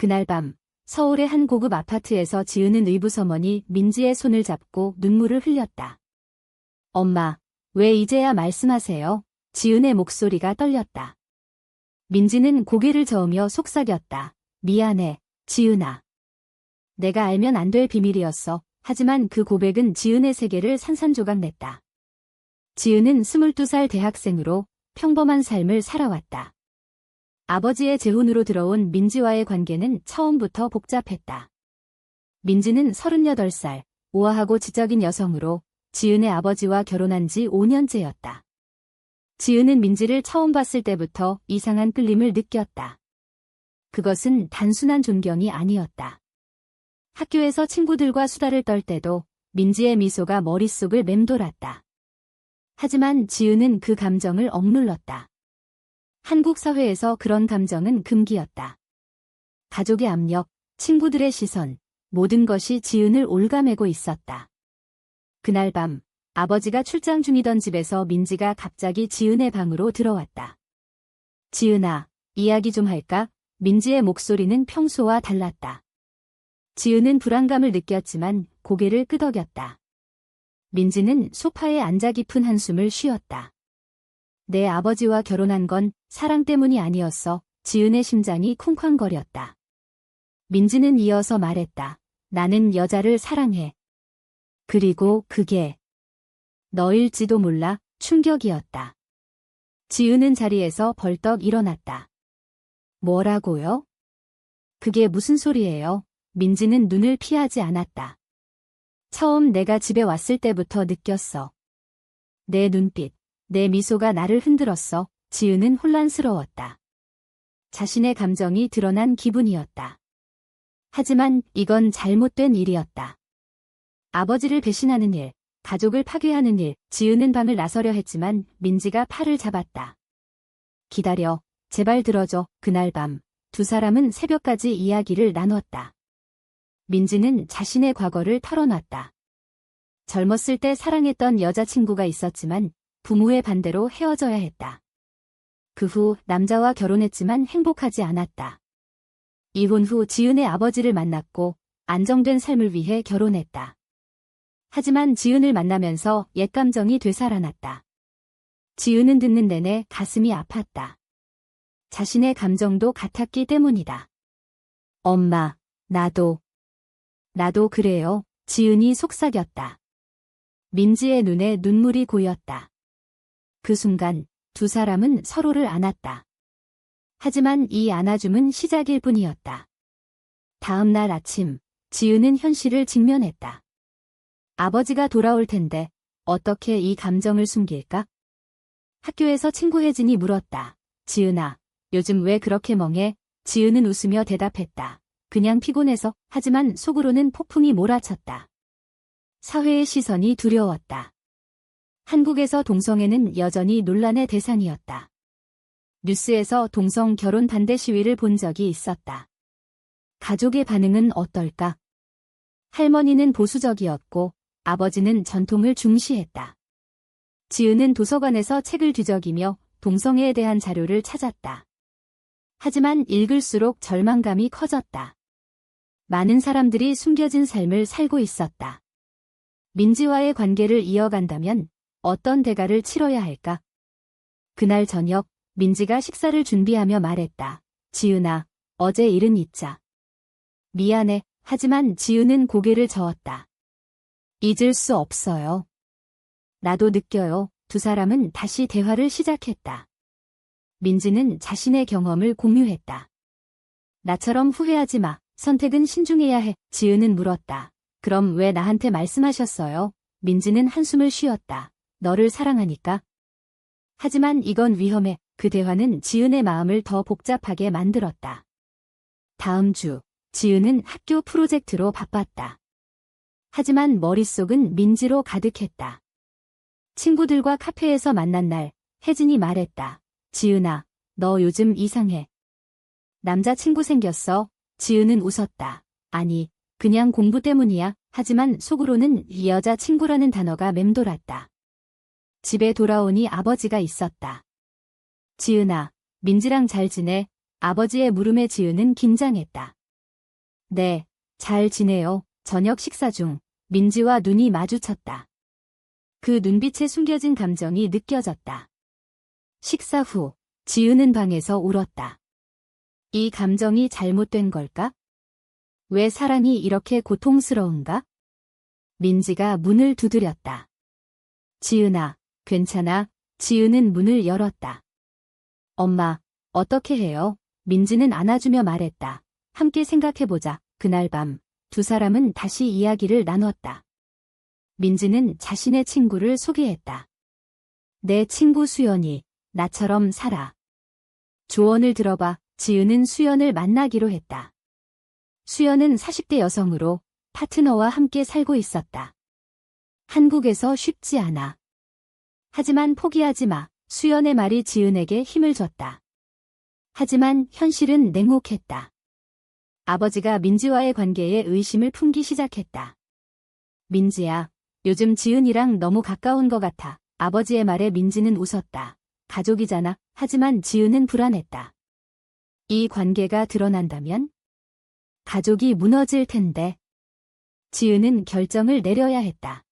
그날 밤 서울의 한 고급 아파트에서 지은은 의붓어머니 민지의 손을 잡고 눈물을 흘렸다. 엄마, 왜 이제야 말씀하세요? 지은의 목소리가 떨렸다. 민지는 고개를 저으며 속삭였다. 미안해, 지은아. 내가 알면 안 될 비밀이었어. 하지만 그 고백은 지은의 세계를 산산조각냈다. 지은은 22살 대학생으로 평범한 삶을 살아왔다. 아버지의 재혼으로 들어온 민지와의 관계는 처음부터 복잡했다. 민지는 38살, 우아하고 지적인 여성으로 지은의 아버지와 결혼한 지 5년째였다. 지은은 민지를 처음 봤을 때부터 이상한 끌림을 느꼈다. 그것은 단순한 존경이 아니었다. 학교에서 친구들과 수다를 떨 때도 민지의 미소가 머릿속을 맴돌았다. 하지만 지은은 그 감정을 억눌렀다. 한국 사회에서 그런 감정은 금기였다. 가족의 압력, 친구들의 시선, 모든 것이 지은을 올가매고 있었다. 그날 밤, 아버지가 출장 중이던 집에서 민지가 갑자기 지은의 방으로 들어왔다. 지은아, 이야기 좀 할까? 민지의 목소리는 평소와 달랐다. 지은은 불안감을 느꼈지만 고개를 끄덕였다. 민지는 소파에 앉아 깊은 한숨을 쉬었다. 내 아버지와 결혼한 건 사랑 때문이 아니었어. 지은의 심장이 쿵쾅거렸다. 민지는 이어서 말했다. 나는 여자를 사랑해. 그리고 그게 너일지도 몰라. 충격이었다. 지은은 자리에서 벌떡 일어났다. 뭐라고요? 그게 무슨 소리예요? 민지는 눈을 피하지 않았다. 처음 내가 집에 왔을 때부터 느꼈어. 내 눈빛, 내 미소가 나를 흔들었어. 지은은 혼란스러웠다. 자신의 감정이 드러난 기분이었다. 하지만 이건 잘못된 일이었다. 아버지를 배신하는 일, 가족을 파괴하는 일, 지은은 방을 나서려 했지만 민지가 팔을 잡았다. 기다려, 제발 들어줘. 그날 밤, 두 사람은 새벽까지 이야기를 나눴다. 민지는 자신의 과거를 털어놨다. 젊었을 때 사랑했던 여자친구가 있었지만 부모의 반대로 헤어져야 했다. 그 후 남자와 결혼했지만 행복하지 않았다. 이혼 후 지은의 아버지를 만났고 안정된 삶을 위해 결혼했다. 하지만 지은을 만나면서 옛 감정이 되살아났다. 지은은 듣는 내내 가슴이 아팠다. 자신의 감정도 같았기 때문이다. 엄마, 나도 그래요. 지은이 속삭였다. 민지의 눈에 눈물이 고였다. 그 순간 두 사람은 서로를 안았다. 하지만 이 안아줌은 시작일 뿐이었다. 다음 날 아침, 지은은 현실을 직면했다. 아버지가 돌아올 텐데 어떻게 이 감정을 숨길까? 학교에서 친구 혜진이 물었다. 지은아, 요즘 왜 그렇게 멍해? 지은은 웃으며 대답했다. 그냥 피곤해서. 하지만 속으로는 폭풍이 몰아쳤다. 사회의 시선이 두려웠다. 한국에서 동성애는 여전히 논란의 대상이었다. 뉴스에서 동성 결혼 반대 시위를 본 적이 있었다. 가족의 반응은 어떨까? 할머니는 보수적이었고 아버지는 전통을 중시했다. 지은은 도서관에서 책을 뒤적이며 동성애에 대한 자료를 찾았다. 하지만 읽을수록 절망감이 커졌다. 많은 사람들이 숨겨진 삶을 살고 있었다. 민지와의 관계를 이어간다면 어떤 대가를 치러야 할까? 그날 저녁 민지가 식사를 준비하며 말했다. 지은아, 어제 일은 잊자. 미안해. 하지만 지은은 고개를 저었다. 잊을 수 없어요. 나도 느껴요. 두 사람은 다시 대화를 시작했다. 민지는 자신의 경험을 공유했다. 나처럼 후회하지 마. 선택은 신중해야 해. 지은은 물었다. 그럼 왜 나한테 말씀하셨어요? 민지는 한숨을 쉬었다. 너를 사랑하니까. 하지만 이건 위험해. 그 대화는 지은의 마음을 더 복잡하게 만들었다. 다음 주, 지은은 학교 프로젝트로 바빴다. 하지만 머릿속은 민지로 가득했다. 친구들과 카페에서 만난 날, 혜진이 말했다. 지은아, 너 요즘 이상해. 남자친구 생겼어? 지은은 웃었다. 아니, 그냥 공부 때문이야. 하지만 속으로는 이 여자친구라는 단어가 맴돌았다. 집에 돌아오니 아버지가 있었다. 지은아, 민지랑 잘 지내? 아버지의 물음에 지은은 긴장했다. 네, 잘 지내요. 저녁 식사 중 민지와 눈이 마주쳤다. 그 눈빛에 숨겨진 감정이 느껴졌다. 식사 후 지은은 방에서 울었다. 이 감정이 잘못된 걸까? 왜 사랑이 이렇게 고통스러운가? 민지가 문을 두드렸다. 지은아, 괜찮아? 지은은 문을 열었다. 엄마, 어떻게 해요? 민지는 안아주며 말했다. 함께 생각해보자. 그날 밤, 두 사람은 다시 이야기를 나눴다. 민지는 자신의 친구를 소개했다. 내 친구 수연이 나처럼 살아. 조언을 들어봐. 지은은 수연을 만나기로 했다. 수연은 40대 여성으로 파트너와 함께 살고 있었다. 한국에서 쉽지 않아. 하지만 포기하지 마. 수연의 말이 지은에게 힘을 줬다. 하지만 현실은 냉혹했다. 아버지가 민지와의 관계에 의심을 품기 시작했다. 민지야, 요즘 지은이랑 너무 가까운 것 같아. 아버지의 말에 민지는 웃었다. 가족이잖아. 하지만 지은은 불안했다. 이 관계가 드러난다면? 가족이 무너질 텐데. 지은은 결정을 내려야 했다.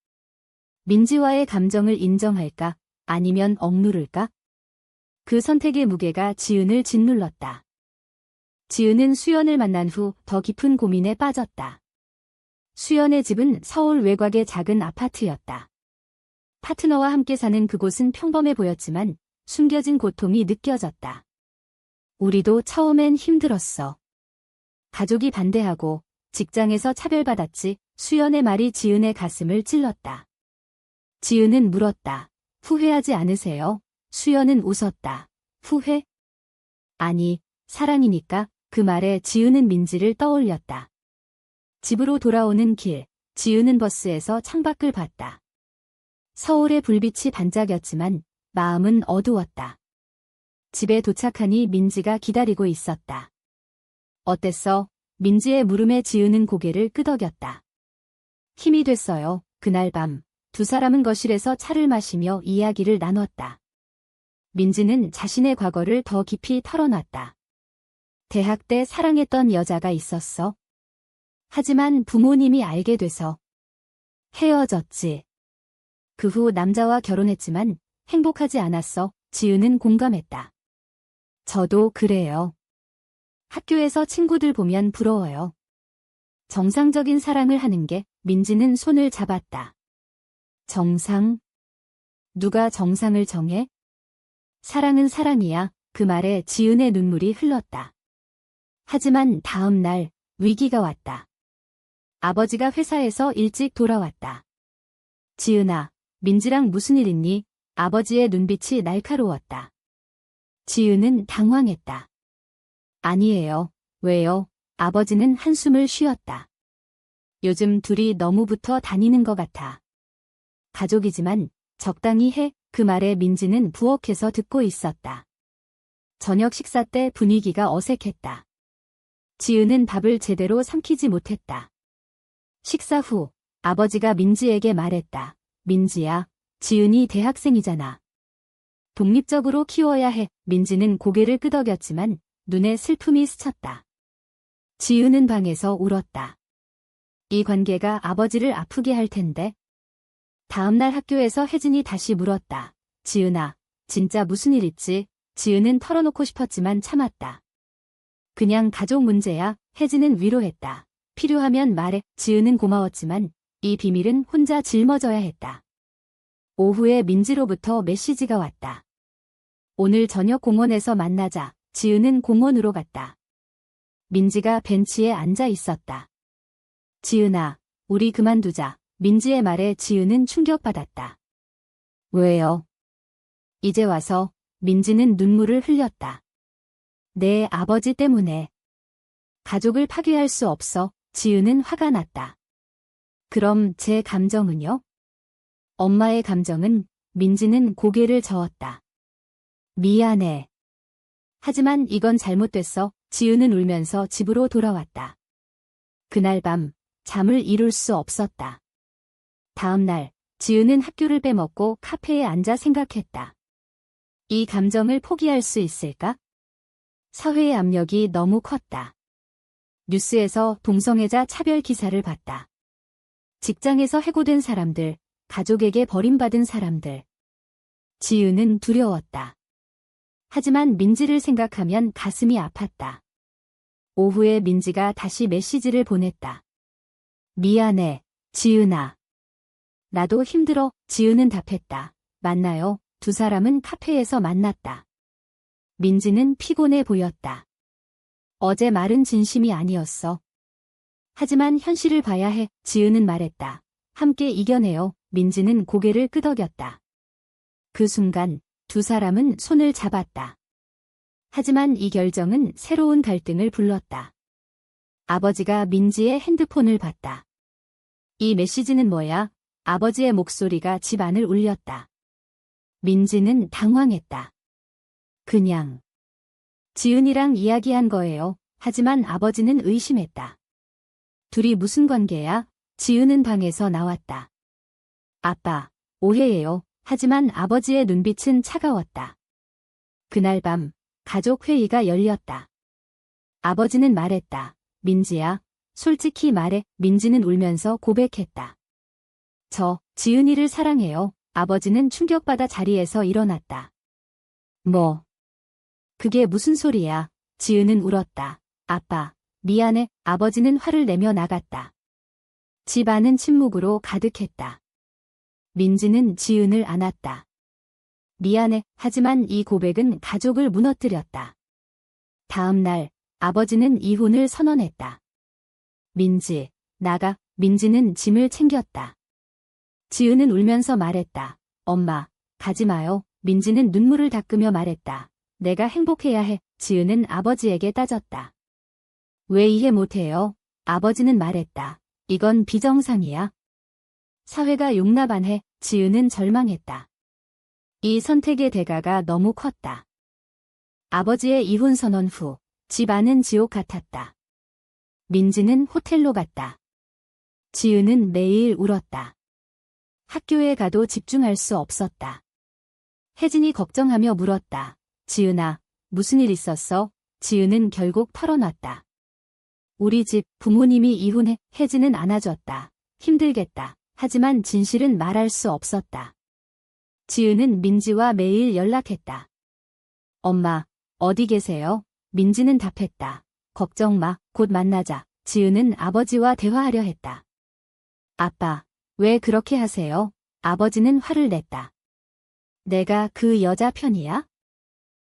민지와의 감정을 인정할까? 아니면 억누를까? 그 선택의 무게가 지은을 짓눌렀다. 지은은 수연을 만난 후 더 깊은 고민에 빠졌다. 수연의 집은 서울 외곽의 작은 아파트였다. 파트너와 함께 사는 그곳은 평범해 보였지만 숨겨진 고통이 느껴졌다. 우리도 처음엔 힘들었어. 가족이 반대하고 직장에서 차별받았지. 수연의 말이 지은의 가슴을 찔렀다. 지은은 물었다. 후회하지 않으세요? 수연은 웃었다. 후회? 아니, 사랑이니까. 그 말에 지은은 민지를 떠올렸다. 집으로 돌아오는 길, 지은은 버스에서 창밖을 봤다. 서울의 불빛이 반짝였지만 마음은 어두웠다. 집에 도착하니 민지가 기다리고 있었다. 어땠어? 민지의 물음에 지은은 고개를 끄덕였다. 힘이 됐어요. 그날 밤, 두 사람은 거실에서 차를 마시며 이야기를 나눴다. 민지는 자신의 과거를 더 깊이 털어놨다. 대학 때 사랑했던 여자가 있었어. 하지만 부모님이 알게 돼서 헤어졌지. 그 후 남자와 결혼했지만 행복하지 않았어. 지은은 공감했다. 저도 그래요. 학교에서 친구들 보면 부러워요. 정상적인 사랑을 하는 게. 민지는 손을 잡았다. 정상? 누가 정상을 정해? 사랑은 사랑이야. 그 말에 지은의 눈물이 흘렀다. 하지만 다음 날 위기가 왔다. 아버지가 회사에서 일찍 돌아왔다. 지은아, 민지랑 무슨 일 있니? 아버지의 눈빛이 날카로웠다. 지은은 당황했다. 아니에요. 왜요? 아버지는 한숨을 쉬었다. 요즘 둘이 너무 붙어 다니는 것 같아. 가족이지만 적당히 해. 그 말에 민지는 부엌에서 듣고 있었다. 저녁 식사 때 분위기가 어색했다. 지은은 밥을 제대로 삼키지 못했다. 식사 후 아버지가 민지에게 말했다. 민지야, 지은이 대학생이잖아. 독립적으로 키워야 해. 민지는 고개를 끄덕였지만 눈에 슬픔이 스쳤다. 지은은 방에서 울었다. 이 관계가 아버지를 아프게 할 텐데. 다음날 학교에서 혜진이 다시 물었다. 지은아, 진짜 무슨 일 있지? 지은은 털어놓고 싶었지만 참았다. 그냥 가족 문제야. 혜진은 위로했다. 필요하면 말해. 지은은 고마웠지만 이 비밀은 혼자 짊어져야 했다. 오후에 민지로부터 메시지가 왔다. 오늘 저녁 공원에서 만나자. 지은은 공원으로 갔다. 민지가 벤치에 앉아 있었다. 지은아, 우리 그만두자. 민지의 말에 지은은 충격받았다. 왜요? 이제 와서. 민지는 눈물을 흘렸다. 내 아버지 때문에. 가족을 파괴할 수 없어. 지은은 화가 났다. 그럼 제 감정은요? 엄마의 감정은. 민지는 고개를 저었다. 미안해. 하지만 이건 잘못됐어. 지은은 울면서 집으로 돌아왔다. 그날 밤 잠을 이룰 수 없었다. 다음 날 지은은 학교를 빼먹고 카페에 앉아 생각했다. 이 감정을 포기할 수 있을까? 사회의 압력이 너무 컸다. 뉴스에서 동성애자 차별 기사를 봤다. 직장에서 해고된 사람들, 가족에게 버림받은 사람들. 지은은 두려웠다. 하지만 민지를 생각하면 가슴이 아팠다. 오후에 민지가 다시 메시지를 보냈다. 미안해, 지은아. 나도 힘들어, 지은은 답했다. 만나요. 두 사람은 카페에서 만났다. 민지는 피곤해 보였다. 어제 말은 진심이 아니었어. 하지만 현실을 봐야 해, 지은은 말했다. 함께 이겨내요. 민지는 고개를 끄덕였다. 그 순간 두 사람은 손을 잡았다. 하지만 이 결정은 새로운 갈등을 불렀다. 아버지가 민지의 핸드폰을 봤다. 이 메시지는 뭐야? 아버지의 목소리가 집 안을 울렸다. 민지는 당황했다. 그냥 지은이랑 이야기한 거예요. 하지만 아버지는 의심했다. 둘이 무슨 관계야? 지은은 방에서 나왔다. 아빠, 오해예요. 하지만 아버지의 눈빛은 차가웠다. 그날 밤 가족 회의가 열렸다. 아버지는 말했다. 민지야, 솔직히 말해. 민지는 울면서 고백했다. 저 지은이를 사랑해요. 아버지는 충격받아 자리에서 일어났다. 뭐? 그게 무슨 소리야? 지은은 울었다. 아빠, 미안해. 아버지는 화를 내며 나갔다. 집 안은 침묵으로 가득했다. 민지는 지은을 안았다. 미안해. 하지만 이 고백은 가족을 무너뜨렸다. 다음 날 아버지는 이혼을 선언했다. 민지, 나가. 민지는 짐을 챙겼다. 지은은 울면서 말했다. 엄마, 가지 마요. 민지는 눈물을 닦으며 말했다. 내가 행복해야 해. 지은은 아버지에게 따졌다. 왜 이해 못해요? 아버지는 말했다. 이건 비정상이야. 사회가 용납 안 해. 지은은 절망했다. 이 선택의 대가가 너무 컸다. 아버지의 이혼 선언 후 집 안은 지옥 같았다. 민지는 호텔로 갔다. 지은은 매일 울었다. 학교에 가도 집중할 수 없었다. 혜진이 걱정하며 물었다. 지은아, 무슨 일 있었어? 지은은 결국 털어놨다. 우리 집 부모님이 이혼해. 혜진은 안아줬다. 힘들겠다. 하지만 진실은 말할 수 없었다. 지은은 민지와 매일 연락했다. 엄마, 어디 계세요? 민지는 답했다. 걱정 마, 곧 만나자. 지은은 아버지와 대화하려 했다. 아빠, 왜 그렇게 하세요? 아버지는 화를 냈다. 내가 그 여자 편이야?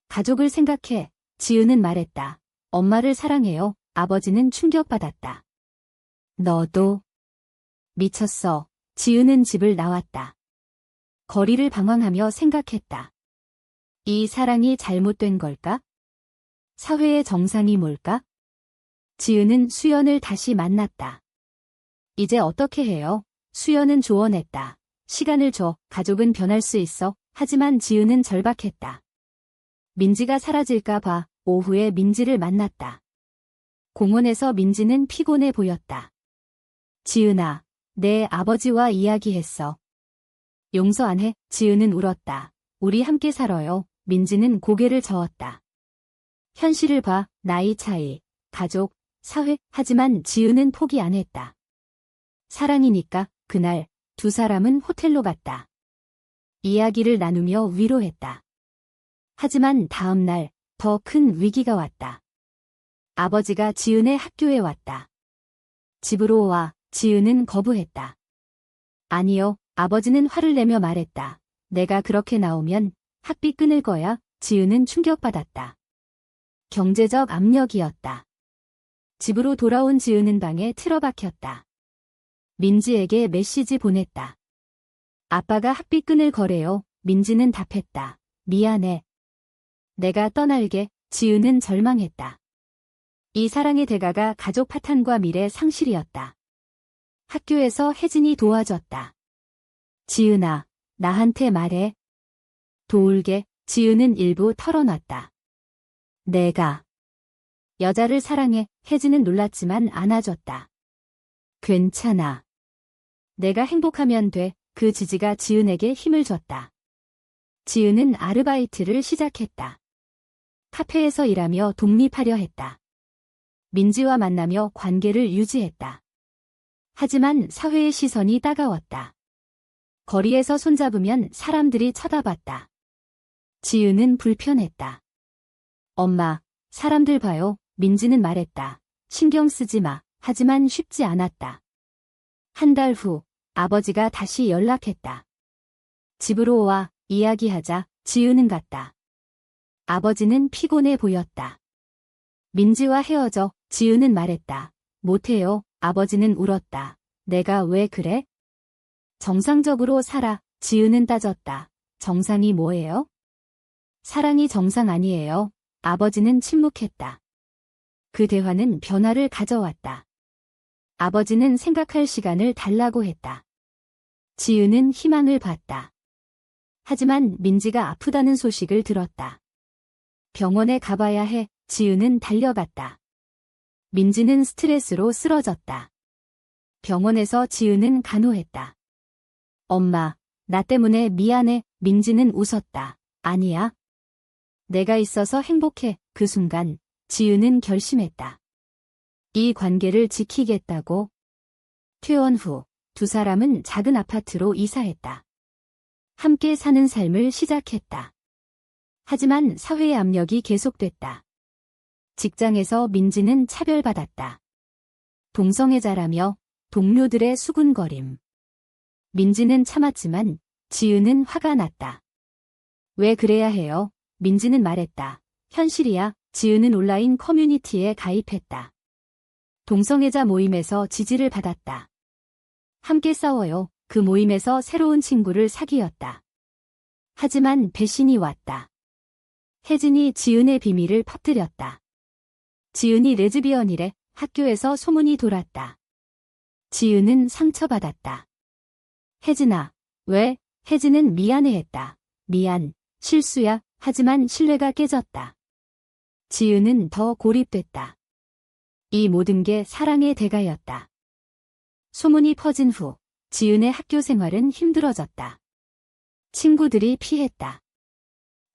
가족을 생각해. 지은은 말했다. 엄마를 사랑해요. 아버지는 충격받았다. 너도 미쳤어. 지은은 집을 나왔다. 거리를 방황하며 생각했다. 이 사랑이 잘못된 걸까? 사회의 정상이 뭘까? 지은은 수연을 다시 만났다. 이제 어떻게 해요? 수연은 조언했다. 시간을 줘. 가족은 변할 수 있어. 하지만 지은은 절박했다. 민지가 사라질까 봐. 오후에 민지를 만났다. 공원에서 민지는 피곤해 보였다. 지은아, 내 아버지와 이야기했어. 용서 안 해? 지은은 울었다. 우리 함께 살아요. 민지는 고개를 저었다. 현실을 봐. 나이 차이, 가족, 사회. 하지만 지은은 포기 안 했다. 사랑이니까. 그날 두 사람은 호텔로 갔다. 이야기를 나누며 위로했다. 하지만 다음 날 더 큰 위기가 왔다. 아버지가 지은의 학교에 왔다. 집으로 와. 지은은 거부했다. 아니요. 아버지는 화를 내며 말했다. 내가 그렇게 나오면 학비 끊을 거야. 지은은 충격받았다. 경제적 압력이었다. 집으로 돌아온 지은은 방에 틀어박혔다. 민지에게 메시지 보냈다. 아빠가 학비 끊을 거래요. 민지는 답했다. 미안해. 내가 떠날게. 지은은 절망했다. 이 사랑의 대가가 가족 파탄과 미래 상실이었다. 학교에서 혜진이 도와줬다. 지은아, 나한테 말해. 도울게. 지은은 일부 털어놨다. 내가 여자를 사랑해. 혜진은 놀랐지만 안아줬다. 괜찮아. 내가 행복하면 돼. 그 지지가 지은에게 힘을 줬다. 지은은 아르바이트를 시작했다. 카페에서 일하며 독립하려 했다. 민지와 만나며 관계를 유지했다. 하지만 사회의 시선이 따가웠다. 거리에서 손잡으면 사람들이 쳐다봤다. 지은은 불편했다. 엄마, 사람들 봐요. 민지는 말했다. 신경 쓰지 마. 하지만 쉽지 않았다. 한 달 후, 아버지가 다시 연락했다. 집으로 와, 이야기하자. 지은은 갔다. 아버지는 피곤해 보였다. 민지와 헤어져. 지은은 말했다. 못해요. 아버지는 울었다. 내가 왜 그래? 정상적으로 살아. 지은은 따졌다. 정상이 뭐예요? 사랑이 정상 아니에요. 아버지는 침묵했다. 그 대화는 변화를 가져왔다. 아버지는 생각할 시간을 달라고 했다. 지은은 희망을 봤다. 하지만 민지가 아프다는 소식을 들었다. 병원에 가봐야 해. 지은은 달려갔다. 민지는 스트레스로 쓰러졌다. 병원에서 지은은 간호했다. 엄마, 나 때문에 미안해. 민지는 웃었다. 아니야. 내가 있어서 행복해. 그 순간 지은은 결심했다. 이 관계를 지키겠다고. 퇴원 후 두 사람은 작은 아파트로 이사했다. 함께 사는 삶을 시작했다. 하지만 사회의 압력이 계속됐다. 직장에서 민지는 차별받았다. 동성애자라며 동료들의 수군거림. 민지는 참았지만 지은은 화가 났다. 왜 그래야 해요? 민지는 말했다. 현실이야. 지은은 온라인 커뮤니티에 가입했다. 동성애자 모임에서 지지를 받았다. 함께 싸워요. 그 모임에서 새로운 친구를 사귀었다. 하지만 배신이 왔다. 혜진이 지은의 비밀을 퍼뜨렸다. 지은이 레즈비언이래. 학교에서 소문이 돌았다. 지은은 상처받았다. 혜진아, 왜? 혜진은 미안해했다. 미안, 실수야. 하지만 신뢰가 깨졌다. 지은은 더 고립됐다. 이 모든 게 사랑의 대가였다. 소문이 퍼진 후 지은의 학교 생활은 힘들어졌다. 친구들이 피했다.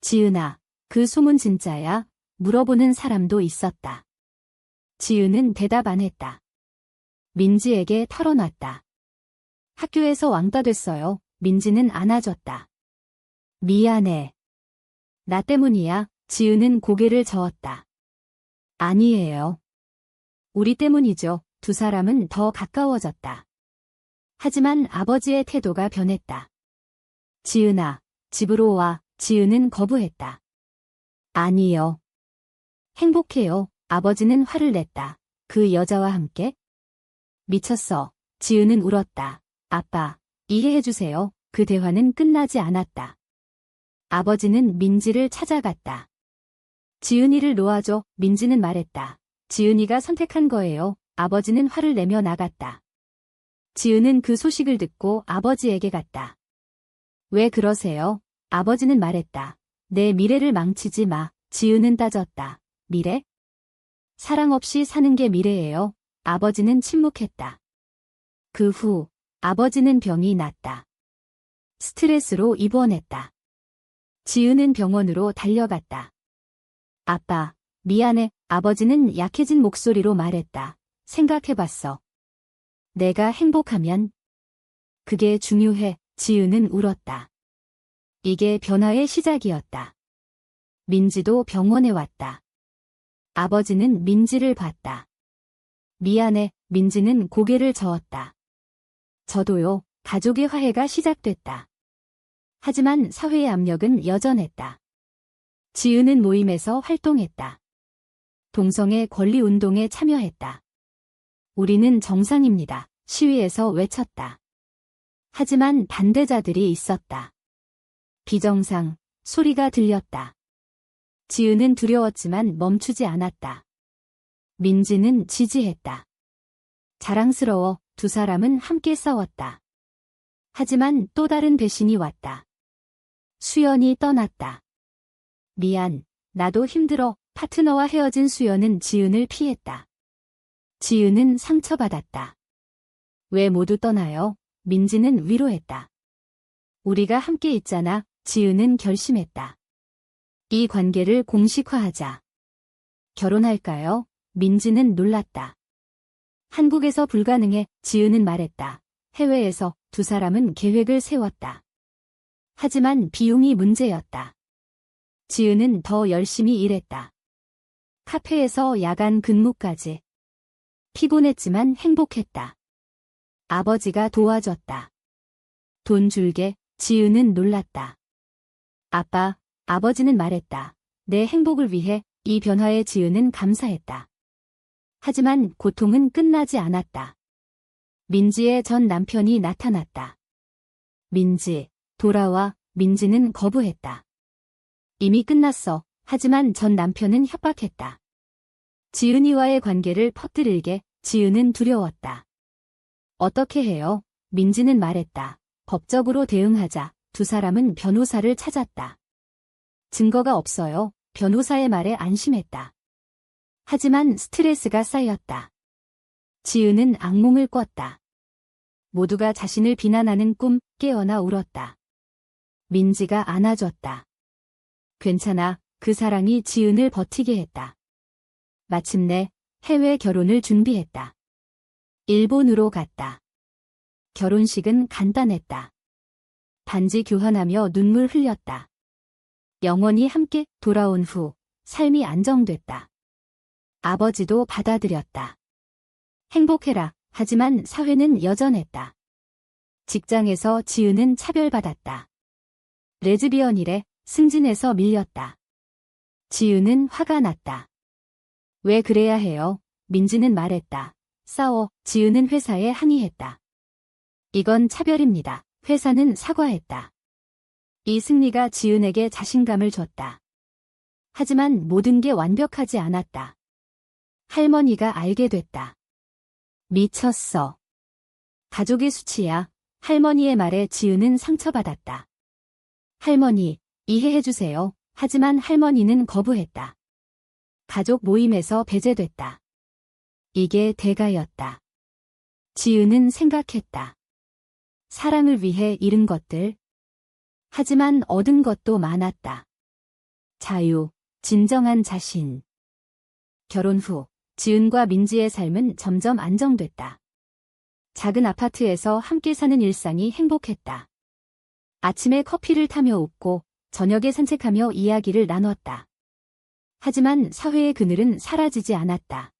지은아, 그 소문 진짜야? 물어보는 사람도 있었다. 지은은 대답 안 했다. 민지에게 털어놨다. 학교에서 왕따 됐어요. 민지는 안아줬다. 미안해. 나 때문이야. 지은은 고개를 저었다. 아니에요. 우리 때문이죠. 두 사람은 더 가까워졌다. 하지만 아버지의 태도가 변했다. 지은아, 집으로 와. 지은은 거부했다. 아니요. 행복해요. 아버지는 화를 냈다. 그 여자와 함께? 미쳤어. 지은은 울었다. 아빠, 이해해주세요. 그 대화는 끝나지 않았다. 아버지는 민지를 찾아갔다. 지은이를 놓아줘. 민지는 말했다. 지은이가 선택한 거예요. 아버지는 화를 내며 나갔다. 지은은 그 소식을 듣고 아버지에게 갔다. 왜 그러세요? 아버지는 말했다. 내 미래를 망치지 마. 지은은 따졌다. 미래? 사랑 없이 사는 게 미래예요. 아버지는 침묵했다. 그 후 아버지는 병이 났다. 스트레스로 입원했다. 지은은 병원으로 달려갔다. 아빠, 미안해. 아버지는 약해진 목소리로 말했다. 생각해봤어. 내가 행복하면? 그게 중요해. 지은은 울었다. 이게 변화의 시작이었다. 민지도 병원에 왔다. 아버지는 민지를 봤다. 미안해. 민지는 고개를 저었다. 저도요. 가족의 화해가 시작됐다. 하지만 사회의 압력은 여전했다. 지은은 모임에서 활동했다. 동성애 권리 운동에 참여했다. 우리는 정상입니다. 시위에서 외쳤다. 하지만 반대자들이 있었다. 비정상, 소리가 들렸다. 지은은 두려웠지만 멈추지 않았다. 민지는 지지했다. 자랑스러워. 두 사람은 함께 싸웠다. 하지만 또 다른 배신이 왔다. 수연이 떠났다. 미안, 나도 힘들어. 파트너와 헤어진 수연은 지은을 피했다. 지은은 상처받았다. 왜 모두 떠나요? 민지는 위로했다. 우리가 함께 있잖아. 지은은 결심했다. 이 관계를 공식화하자. 결혼할까요? 민지는 놀랐다. 한국에서 불가능해, 지은은 말했다. 해외에서 두 사람은 계획을 세웠다. 하지만 비용이 문제였다. 지은은 더 열심히 일했다. 카페에서 야간 근무까지. 피곤했지만 행복했다. 아버지가 도와줬다. 돈 줄게, 지은은 놀랐다. 아빠, 아버지는 말했다. 내 행복을 위해. 이 변화에 지은은 감사했다. 하지만 고통은 끝나지 않았다. 민지의 전 남편이 나타났다. 민지, 돌아와. 민지는 거부했다. 이미 끝났어. 하지만 전 남편은 협박했다. 지은이와의 관계를 퍼뜨리게. 지은은 두려웠다. 어떻게 해요? 민지는 말했다. 법적으로 대응하자. 두 사람은 변호사를 찾았다. 증거가 없어요. 변호사의 말에 안심했다. 하지만 스트레스가 쌓였다. 지은은 악몽을 꿨다. 모두가 자신을 비난하는 꿈. 깨어나 울었다. 민지가 안아줬다. 괜찮아. 그 사랑이 지은을 버티게 했다. 마침내 해외 결혼을 준비했다. 일본으로 갔다. 결혼식은 간단했다. 반지 교환하며 눈물 흘렸다. 영원히 함께 돌아온 후 삶이 안정됐다. 아버지도 받아들였다. 행복해라. 하지만 사회는 여전했다. 직장에서 지은은 차별받았다. 레즈비언이래. 승진해서 밀렸다. 지은은 화가 났다. 왜 그래야 해요? 민지는 말했다. 싸워. 지은은 회사에 항의했다. 이건 차별입니다. 회사는 사과했다. 이 승리가 지은에게 자신감을 줬다. 하지만 모든 게 완벽하지 않았다. 할머니가 알게 됐다. 미쳤어. 가족의 수치야. 할머니의 말에 지은은 상처받았다. 할머니, 이해해주세요. 하지만 할머니는 거부했다. 가족 모임에서 배제됐다. 이게 대가였다. 지은은 생각했다. 사랑을 위해 잃은 것들. 하지만 얻은 것도 많았다. 자유, 진정한 자신. 결혼 후 지은과 민지의 삶은 점점 안정됐다. 작은 아파트에서 함께 사는 일상이 행복했다. 아침에 커피를 타며 웃고 저녁에 산책하며 이야기를 나눴다. 하지만 사회의 그늘은 사라지지 않았다.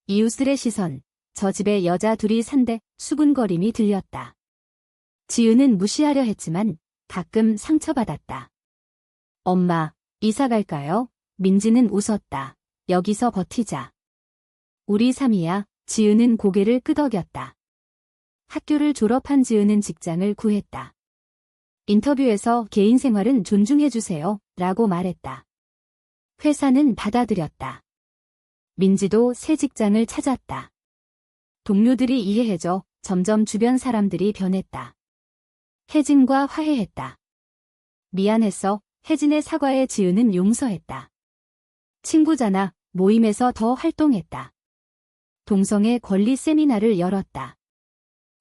이웃들의 시선, 저 집에 여자 둘이 산대 수군거림이 들렸다. 지은은 무시하려 했지만 가끔 상처받았다. 엄마, 이사 갈까요? 민지는 웃었다. 여기서 버티자. 우리 삶이야. 지은은 고개를 끄덕였다. 학교를 졸업한 지은은 직장을 구했다. 인터뷰에서 개인 생활은 존중해주세요. 라고 말했다. 회사는 받아들였다. 민지도 새 직장을 찾았다. 동료들이 이해해줘. 점점 주변 사람들이 변했다. 혜진과 화해했다. 미안했어. 혜진의 사과에 지은은 용서했다. 친구잖아. 모임에서 더 활동했다. 동성애 권리 세미나를 열었다.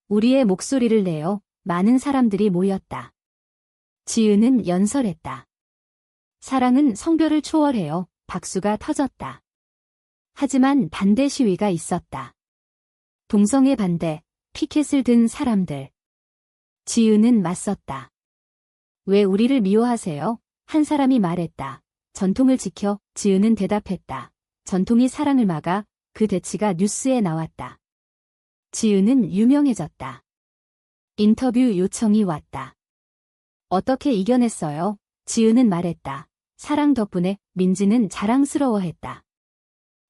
우리의 목소리를 내어 많은 사람들이 모였다. 지은은 연설했다. 사랑은 성별을 초월해요. 박수가 터졌다. 하지만 반대 시위가 있었다. 동성애 반대, 피켓을 든 사람들. 지은은 맞섰다. 왜 우리를 미워하세요? 한 사람이 말했다. 전통을 지켜. 지은은 대답했다. 전통이 사랑을 막아. 그 대치가 뉴스에 나왔다. 지은은 유명해졌다. 인터뷰 요청이 왔다. 어떻게 이겨냈어요? 지은은 말했다. 사랑 덕분에. 민지는 자랑스러워했다.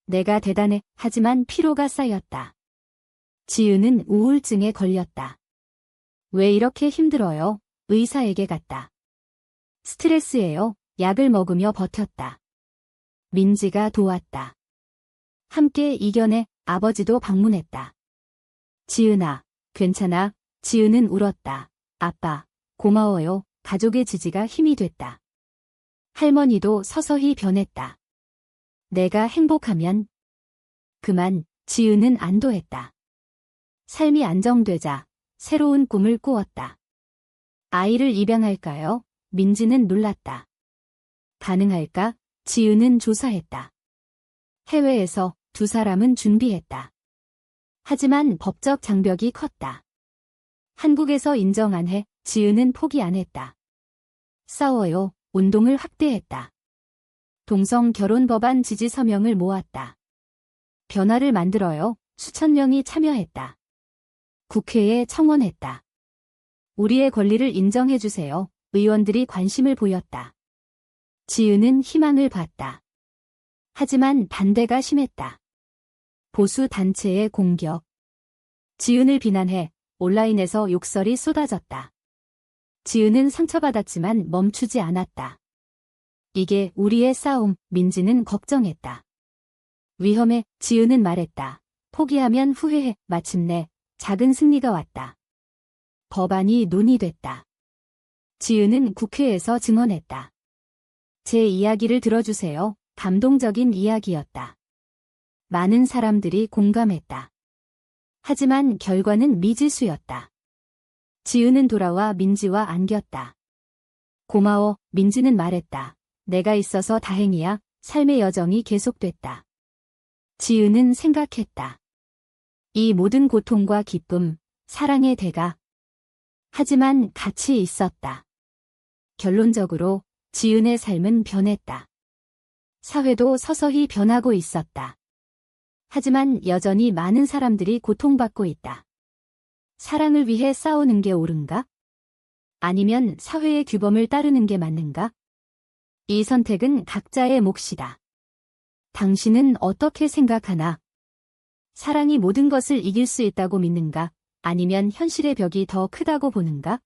내가 대단해. 하지만 피로가 쌓였다. 지은은 우울증에 걸렸다. 왜 이렇게 힘들어요? 의사에게 갔다. 스트레스예요. 약을 먹으며 버텼다. 민지가 도왔다. 함께 이겨내. 아버지도 방문했다. 지은아, 괜찮아. 지은은 울었다. 아빠, 고마워요. 가족의 지지가 힘이 됐다. 할머니도 서서히 변했다. 내가 행복하면 그만. 지은은 안도했다. 삶이 안정되자 새로운 꿈을 꾸었다. 아이를 입양할까요? 민지는 놀랐다. 가능할까? 지은은 조사했다. 해외에서 두 사람은 준비했다. 하지만 법적 장벽이 컸다. 한국에서 인정 안 해, 지은은 포기 안 했다. 싸워요, 운동을 확대했다. 동성 결혼 법안 지지 서명을 모았다. 변화를 만들어요, 수천 명이 참여했다. 국회에 청원했다. 우리의 권리를 인정해주세요, 의원들이 관심을 보였다. 지은은 희망을 봤다. 하지만 반대가 심했다. 보수 단체의 공격. 지은을 비난해 온라인에서 욕설이 쏟아졌다. 지은은 상처받았지만 멈추지 않았다. 이게 우리의 싸움, 민지는 걱정했다. 위험해, 지은은 말했다. 포기하면 후회해. 마침내 작은 승리가 왔다. 법안이 논의됐다. 지은은 국회에서 증언했다. 제 이야기를 들어주세요. 감동적인 이야기였다. 많은 사람들이 공감했다. 하지만 결과는 미지수였다. 지은은 돌아와 민지와 안겼다. 고마워, 민지는 말했다. 내가 있어서 다행이야. 삶의 여정이 계속됐다. 지은은 생각했다. 이 모든 고통과 기쁨, 사랑의 대가. 하지만 같이 있었다. 결론적으로 지은의 삶은 변했다. 사회도 서서히 변하고 있었다. 하지만 여전히 많은 사람들이 고통받고 있다. 사랑을 위해 싸우는 게 옳은가? 아니면 사회의 규범을 따르는 게 맞는가? 이 선택은 각자의 몫이다. 당신은 어떻게 생각하나? 사랑이 모든 것을 이길 수 있다고 믿는가? 아니면 현실의 벽이 더 크다고 보는가?